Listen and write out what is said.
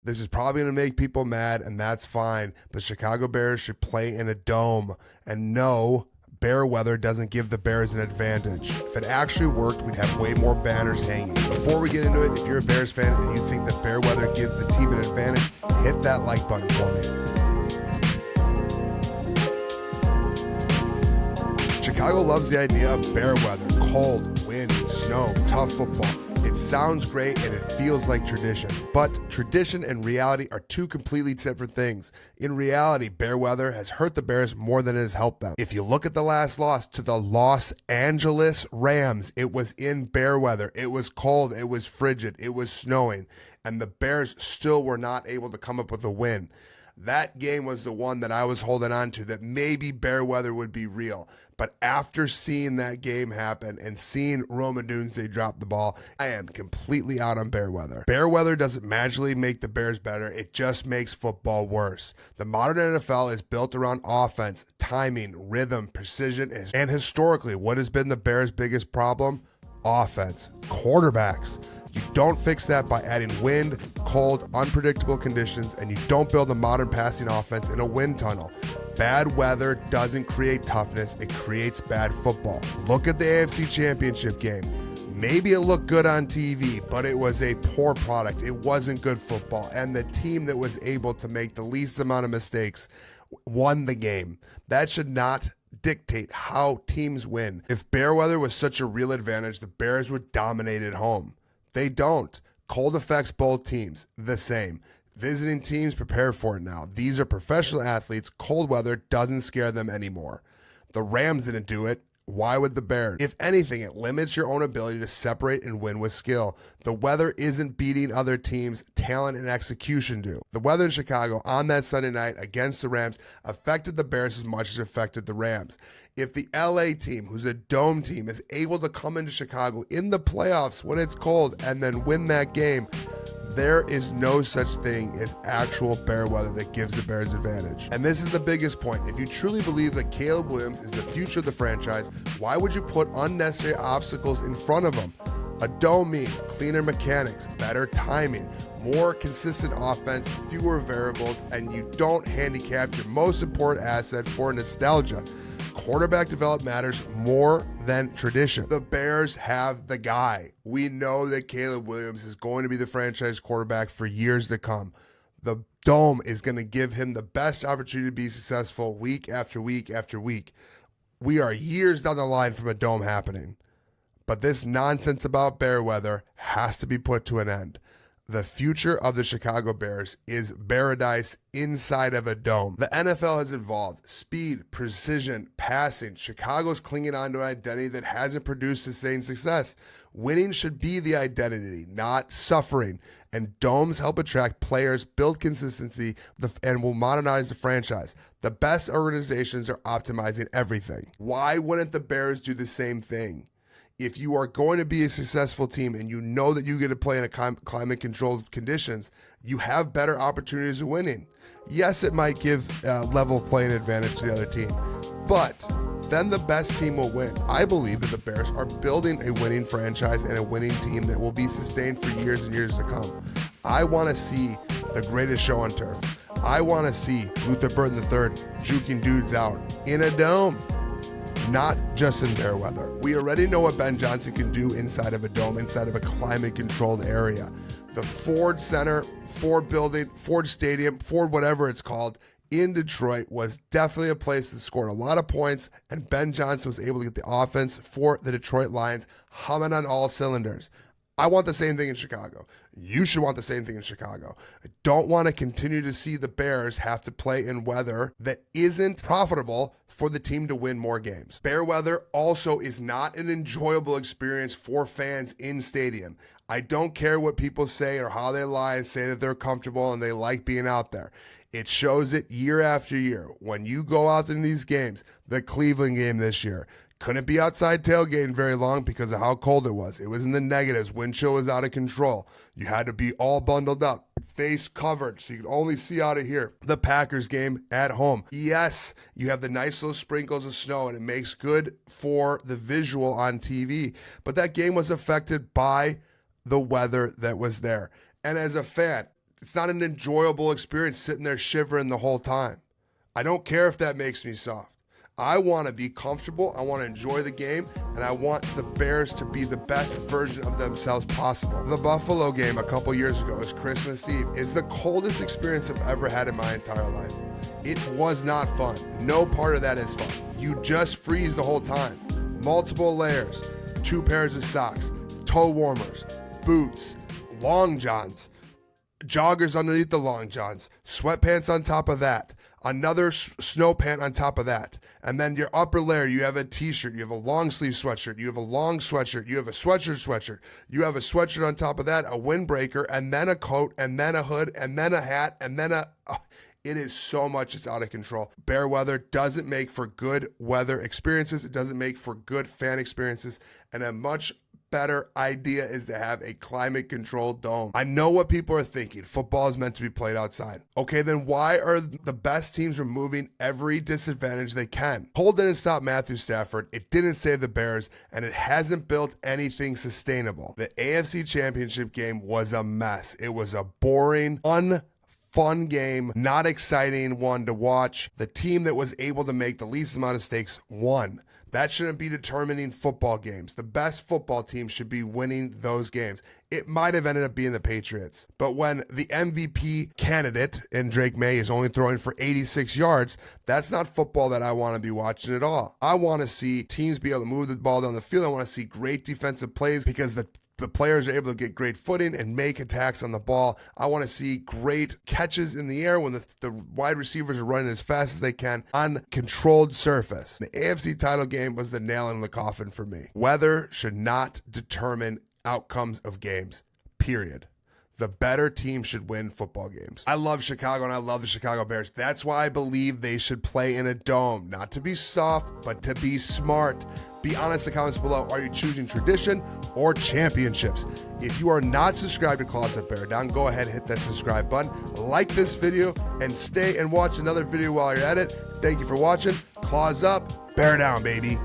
This is probably going to make people mad, and that's fine. The Chicago Bears should play in a dome. And no, bear weather doesn't give the Bears an advantage. If it actually worked, we'd have way more banners hanging. Before we get into it, if you're a Bears fan and you think that bear weather gives the team an advantage, hit that like button for me. Chicago loves the idea of bear weather, cold, wind, snow, tough football. It sounds great and it feels like tradition, but tradition and reality are two completely separate things. In reality, bear weather has hurt the Bears more than it has helped them. If you look at the last loss to the Los Angeles Rams, it was in bear weather. It was cold, it was frigid, it was snowing, and the Bears still were not able to come up with a win. That game was the one that I was holding on to, that maybe bear weather would be real. But after seeing that game happen and seeing Roma Dunze drop the ball, I am completely out on bear weather. Bear weather doesn't magically make the Bears better. It just makes football worse. The modern NFL is built around offense, timing, rhythm, precision, and historically, what has been the Bears' biggest problem? Offense, quarterbacks. You don't fix that by adding wind, cold, unpredictable conditions, and you don't build a modern passing offense in a wind tunnel. Bad weather doesn't create toughness, it creates bad football. Look at the AFC Championship game. Maybe it looked good on TV, but it was a poor product. It wasn't good football, and the team that was able to make the least amount of mistakes won the game. That should not dictate how teams win. If bear weather was such a real advantage, the Bears would dominate at home. They don't. Cold affects both teams the same. Visiting teams prepare for it now. These are professional athletes. Cold weather doesn't scare them anymore. The Rams didn't do it. Why would the Bears? If anything, it limits your own ability to separate and win with skill. The weather isn't beating other teams, talent and execution do. The weather in Chicago on that Sunday night against the Rams affected the Bears as much as it affected the Rams. If the LA team, who's a dome team, is able to come into Chicago in the playoffs when it's cold and then win that game, there is no such thing as actual bear weather that gives the Bears advantage. And this is the biggest point. If you truly believe that Caleb Williams is the future of the franchise, why would you put unnecessary obstacles in front of him? A dome means cleaner mechanics, better timing, more consistent offense, fewer variables, and you don't handicap your most important asset for nostalgia. Quarterback development matters more than tradition. The Bears have the guy. We know that Caleb Williams is going to be the franchise quarterback for years to come. The dome is going to give him the best opportunity to be successful week after week after week. We are years down the line from a dome happening. But this nonsense about bear weather has to be put to an end. The future of the Chicago Bears is paradise inside of a dome. The NFL has evolved. Speed, precision, passing. Chicago's clinging on to an identity that hasn't produced sustained success. Winning should be the identity, not suffering. And domes help attract players, build consistency, and will modernize the franchise. The best organizations are optimizing everything. Why wouldn't the Bears do the same thing? If you are going to be a successful team and you know that you get to play in a climate-controlled conditions, you have better opportunities of winning. Yes, it might give level playing advantage to the other team, but then the best team will win. I believe that the Bears are building a winning franchise and a winning team that will be sustained for years and years to come. I want to see the greatest show on turf. I want to see Luther Burton III juking dudes out in a dome. Not just in bear weather. We already know what Ben Johnson can do inside of a dome, inside of a climate-controlled area. The Ford Center, Ford Building, Ford Stadium, Ford whatever it's called, in Detroit was definitely a place that scored a lot of points, and Ben Johnson was able to get the offense for the Detroit Lions humming on all cylinders. I want the same thing in Chicago. You should want the same thing in Chicago. I don't want to continue to see the Bears have to play in weather that isn't profitable for the team to win more games. Bear weather also is not an enjoyable experience for fans in stadium. I don't care what people say or how they lie and say that they're comfortable and they like being out there. It shows it year after year. When you go out in these games, the Cleveland game this year, couldn't be outside tailgating very long because of how cold it was. It was in the negatives. Wind chill was out of control. You had to be all bundled up, face covered, so you could only see out of here. The Packers game at home. Yes, you have the nice little sprinkles of snow, and it makes good for the visual on TV. But that game was affected by the weather that was there. And as a fan, It's not an enjoyable experience sitting there shivering the whole time. I don't care if that makes me soft. I want to be comfortable, I want to enjoy the game, and I want the Bears to be the best version of themselves possible. The Buffalo game a couple years ago, is Christmas Eve, is the coldest experience I've ever had in my entire life. It was not fun. No part of that is fun. You just freeze the whole time. Multiple layers, 2 pairs of socks, toe warmers, boots, long johns, joggers underneath the long johns, sweatpants on top of that, another snow pant on top of that, and then your upper layer, you have a t-shirt, you have a long sleeve sweatshirt, you have a long sweatshirt, you have a sweatshirt, you have a sweatshirt on top of that, a windbreaker, and then a coat, and then a hood, and then a hat, and then it is so much, it's out of control. Bear weather doesn't make for good weather experiences. It doesn't make for good fan experiences, and a much better idea is to have a climate-controlled dome. I know what people are thinking. Football is meant to be played outside. Okay, then why are the best teams removing every disadvantage they can? Cold didn't stop Matthew Stafford. It didn't save the Bears, and it hasn't built anything sustainable. The AFC Championship game was a mess. It was a boring, fun game, not exciting one to watch. The team that was able to make the least amount of mistakes won. That shouldn't be determining football games. The best football team should be winning those games. It might have ended up being the Patriots. But when the MVP candidate in Drake May is only throwing for 86 yards, that's not football that I want to be watching at all. I want to see teams be able to move the ball down the field. I want to see great defensive plays because the players are able to get great footing and make attacks on the ball. I want to see great catches in the air when the wide receivers are running as fast as they can on controlled surface. The AFC title game was the nail in the coffin for me. Weather should not determine outcomes of games, period. The better team should win football games. I love Chicago and I love the Chicago Bears. That's why I believe they should play in a dome. Not to be soft, but to be smart. Be honest in the comments below. Are you choosing tradition or championships? If you are not subscribed to Closet Bear Down, go ahead and hit that subscribe button. Like this video and stay and watch another video while you're at it. Thank you for watching. Claws up, bear down, baby.